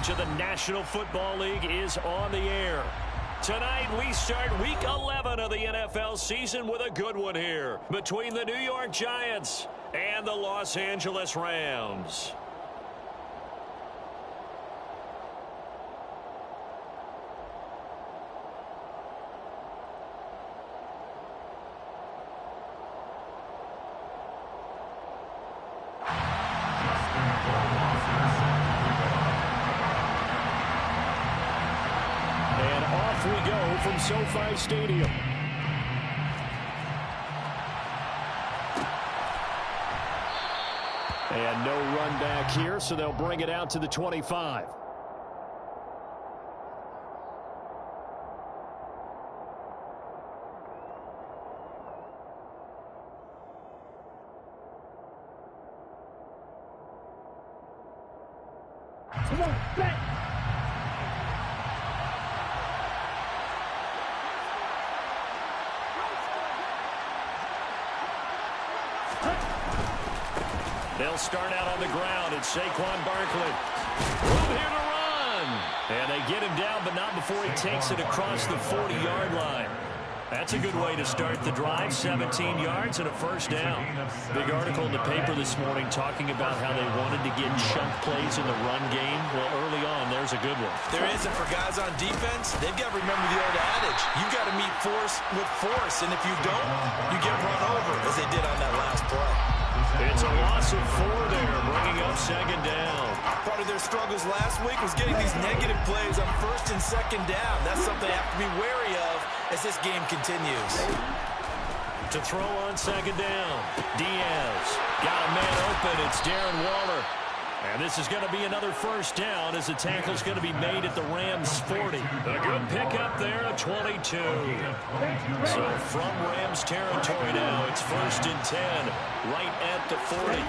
coverage of the National Football League is on the air. Tonight, we start Week 11 of the NFL season with a good one here between the New York Giants and the Los Angeles Rams. We go from SoFi Stadium. And no run back here, so they'll bring it out to the 25. Come on, back. They'll start out on the ground. It's Saquon Barkley. From here to run. And they get him down, but not before he takes it across the 40-yard line. That's a good way to start the drive. 17 yards and a first down. Big article in the paper this morning talking about how they wanted to get chunk plays in the run game. Well, early on, there's a good one. There is, and for guys on defense, they've got to remember the old adage. You've got to meet force with force, and if you don't, you get run over, as they did on that last play. It's a loss of 4 there, bringing up second down. Part of their struggles last week was getting these negative plays on first and second down. That's something they have to be wary of as this game continues. To throw on second down, Diaz got a man open. It's Darren Waller. And this is going to be another first down as the tackle's going to be made at the Rams' 40. A good pickup there at 22. So from Rams territory now, it's 1st and 10, right at the 40.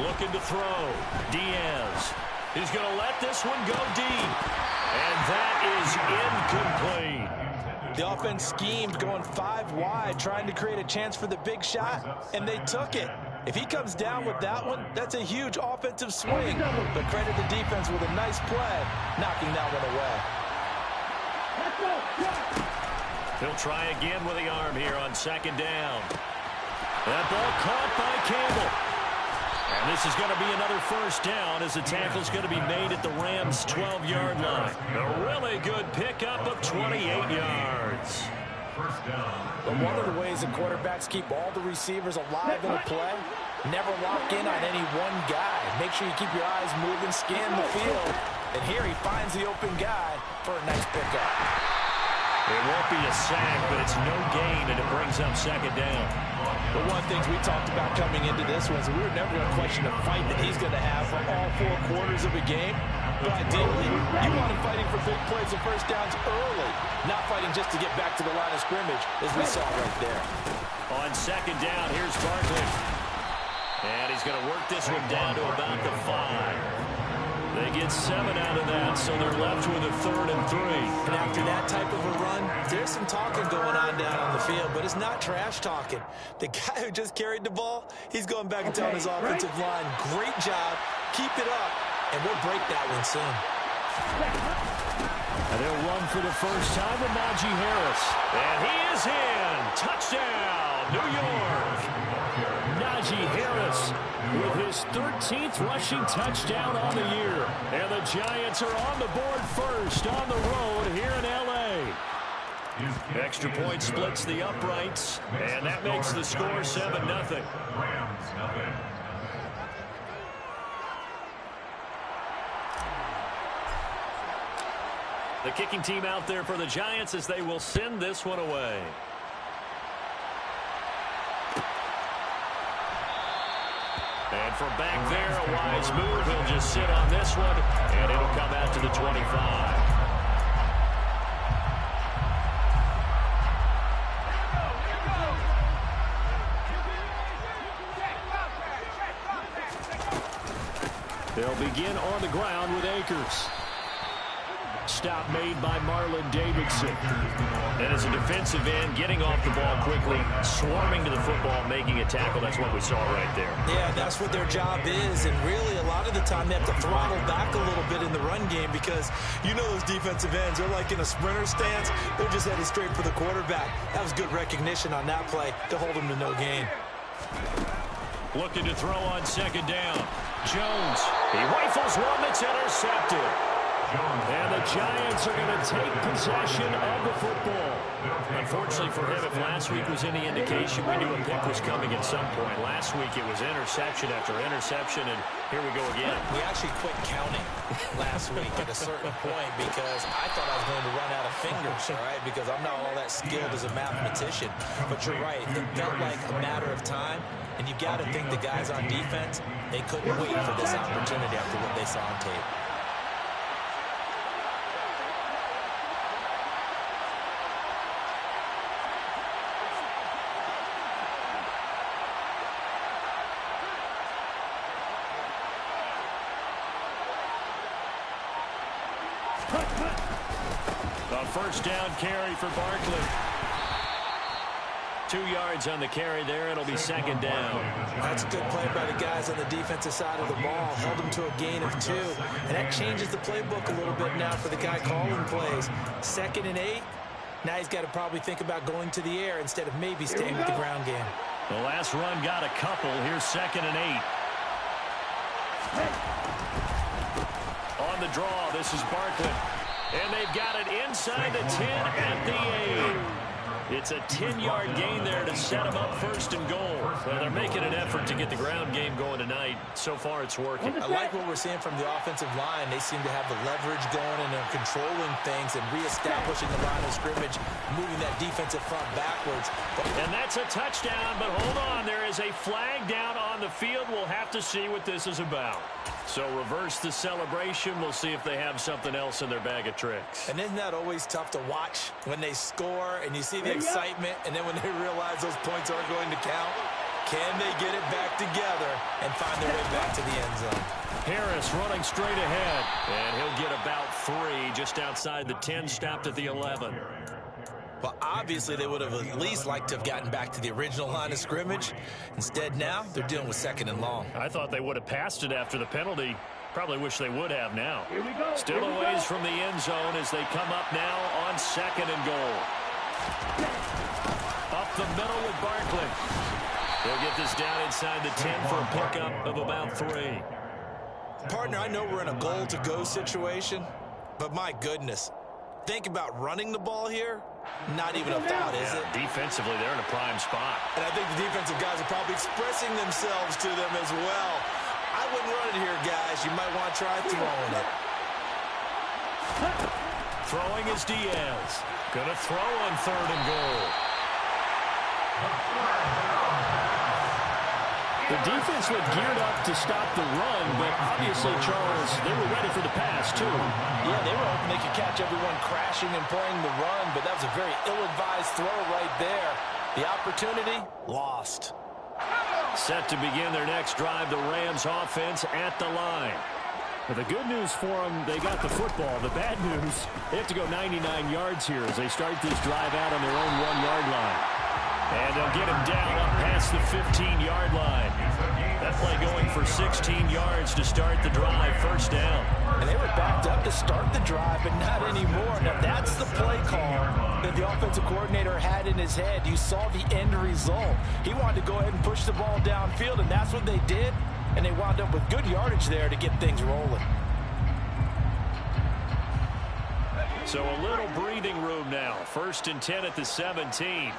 Looking to throw. Diaz. He's going to let this one go deep. And that is incomplete. The offense schemed going 5 wide, trying to create a chance for the big shot, and they took it. If he comes down with that one, that's a huge offensive swing. But credit the defense with a nice play, knocking that one away. He'll try again with the arm here on second down. That ball caught by Campbell. And this is going to be another first down as the tackle's going to be made at the Rams' 12-yard line. A really good pickup of 28 yards. But one of the ways that quarterbacks keep all the receivers alive in a play, never lock in on any one guy. Make sure you keep your eyes moving, scan the field. And here he finds the open guy for a nice pickup. It won't be a sack, but it's no gain, and it brings up second down. The one thing we talked about coming into this was we were never going to question the fight that he's going to have for all 4 quarters of a game. But ideally, you want him fighting for big plays and first downs early, not fighting just to get back to the line of scrimmage, as we saw right there. On second down, here's Barkley. And he's going to work this one down to about the 5. They get 7 out of that, so they're left with a 3rd and 3. And after that type of a run, there's some talking going on down on the field, but it's not trash talking. The guy who just carried the ball, he's going back and telling his offensive line, great job, keep it up, and we'll break that one soon. And they'll run for the first time with Najee Harris. And he is in. Touchdown, New York. Najee Harris with his 13th rushing touchdown on the year. And the Giants are on the board first on the road here in L.A. Extra point splits the uprights, and that makes the score 7-0. The kicking team out there for the Giants as they will send this one away. And from back there, a wise move. He'll just sit on this one, and it'll come out to the 25. They'll begin on the ground with Akers. Stop made by Marlon Davidson. And as a defensive end, getting off the ball quickly, swarming to the football, making a tackle. That's what we saw right there. Yeah, that's what their job is. And really, a lot of the time, they have to throttle back a little bit in the run game because you know those defensive ends, they're like in a sprinter stance. They're just headed straight for the quarterback. That was good recognition on that play to hold him to no gain. Looking to throw on second down. Jones. He rifles one that's intercepted. And the Giants are going to take possession of the football. Unfortunately for him, if last week was any indication, we knew a pick was coming at some point. Last week it was interception after interception, and here we go again. We actually quit counting last week at a certain point because I thought I was going to run out of fingers, all right, because I'm not all that skilled as a mathematician. But you're right. It felt like a matter of time, and you've got to think the guys on defense, they couldn't wait for this opportunity after what they saw on tape. A first down carry for Barkley. 2 yards on the carry there. It'll be second down. That's a good play by the guys on the defensive side of the ball. Held them to a gain of 2. And that changes the playbook a little bit now for the guy calling plays. 2nd and 8. Now he's got to probably think about going to the air instead of maybe staying with the ground game. The last run got a couple. Here's 2nd and 8. On the draw, this is Barkley. And they've got it inside the 10 at the 8. It's a 10-yard gain there to set them up 1st and goal. Well, they're making an effort to get the ground game going tonight. So far, it's working. I like what we're seeing from the offensive line. They seem to have the leverage going and they're controlling things and reestablishing the line of scrimmage, moving that defensive front backwards. And that's a touchdown, but hold on. There is a flag down on the field. We'll have to see what this is about. So reverse the celebration. We'll see if they have something else in their bag of tricks. And isn't that always tough to watch when they score and you see the excitement and then when they realize those points aren't going to count? Can they get it back together and find their way back to the end zone? Harris running straight ahead. And he'll get about 3 just outside the 10, stopped at the 11. Well, obviously, they would have at least liked to have gotten back to the original line of scrimmage. Instead, now, they're dealing with 2nd and long. I thought they would have passed it after the penalty. Probably wish they would have now. Still a ways from the end zone as they come up now on 2nd and goal. Up the middle with Barkley. They'll get this down inside the 10 for a pickup of about 3. Partner, I know we're in a goal-to-go situation, but my goodness, think about running the ball here. Not even a thought, is it? Defensively, they're in a prime spot. And I think the defensive guys are probably expressing themselves to them as well. I wouldn't run it here, guys. You might want to try throwing it. Throwing is Diaz. Going to throw on 3rd and goal. The defense looked geared up to stop the run, but obviously, Charles, they were ready for the pass, too. Yeah, they were hoping they could catch everyone crashing and playing the run, but that was a very ill-advised throw right there. The opportunity, lost. Set to begin their next drive, the Rams offense at the line. But the good news for them, they got the football. The bad news, they have to go 99 yards here as they start this drive out on their own 1-yard line. And they'll get him down up past the 15-yard line. That play going for 16 yards to start the drive, 1st down. And they were backed up to start the drive, but not anymore. Now, that's the play call that the offensive coordinator had in his head. You saw the end result. He wanted to go ahead and push the ball downfield, and that's what they did. And they wound up with good yardage there to get things rolling. So a little breathing room now. 1st and 10 at the 17.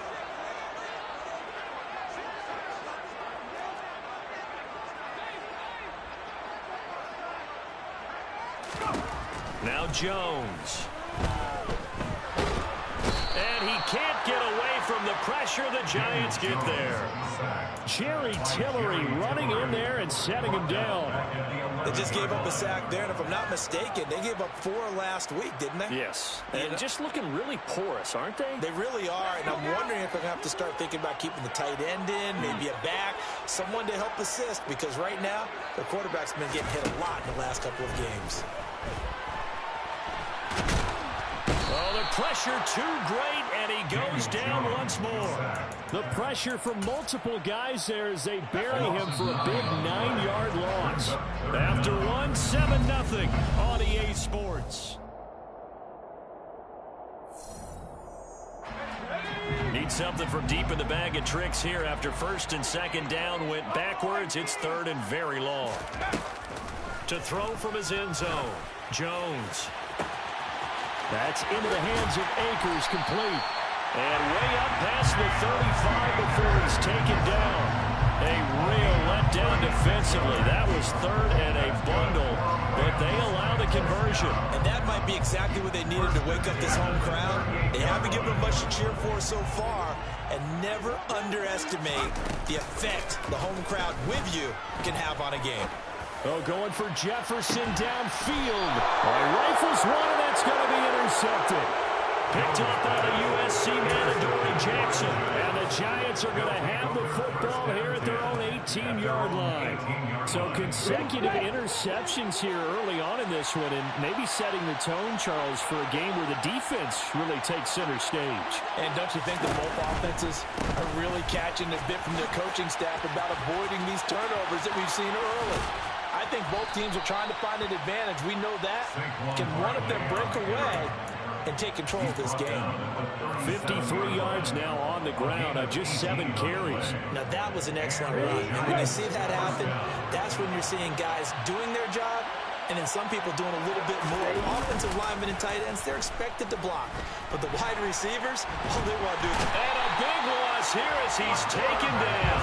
Now Jones. And he can't get away from the pressure. The Giants get there. Jerry Tillery running in there and setting him down. They just gave up a sack there, and if I'm not mistaken, they gave up 4 last week, didn't they? Yes. And just looking really porous, aren't they? They really are, and I'm wondering if they're going to have to start thinking about keeping the tight end in, maybe a back, someone to help assist, because right now, their quarterback's been getting hit a lot in the last couple of games. pressure too great, and he goes down once more. The pressure from multiple guys there as they bury him for a big 9-yard loss. After one, 7-0 on EA Sports. Need something from deep in the bag of tricks here after first and second down went backwards. It's third and very long. To throw from his end zone, Jones. That's into the hands of Akers, complete. And way up past the 35 before he's taken down. A real letdown defensively. That was third and a bundle, but they allow the conversion. And that might be exactly what they needed to wake up this home crowd. They haven't given them much to cheer for so far, and never underestimate the effect the home crowd with you can have on a game. Oh, going for Jefferson downfield. Rifles one, and that's going to be intercepted. Picked up by the USC man, Adoree Jackson. And the Giants are going to have the football here at their own 18-yard line. So consecutive interceptions here early on in this one, and maybe setting the tone, Charles, for a game where the defense really takes center stage. And don't you think that both offenses are really catching a bit from their coaching staff about avoiding these turnovers that we've seen early? I think both teams are trying to find an advantage. We know that. Can one of them break away and take control of this game? 53 yards now on the ground on just 7 carries. Now that was an excellent run. And when you see that happen, that's when you're seeing guys doing their job and then some people doing a little bit more. Offensive linemen and tight ends, they're expected to block. But the wide receivers, all they want to do. And a big loss here as he's taken down.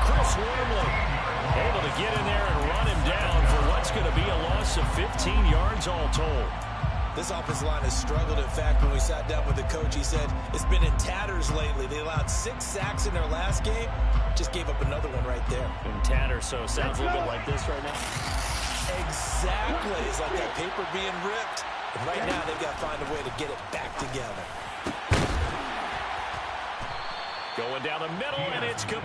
Chris Wormley able to get in there and run him down for what's going to be a loss of 15 yards all told. This offensive line has struggled. In fact, when we sat down with the coach, he said it's been in tatters lately. They allowed 6 sacks in their last game. Just gave up another one right there. In tatters, so it sounds a little bit like this right now. Exactly. It's like that paper being ripped. And right now, they've got to find a way to get it back together. Going down the middle, and it's complete.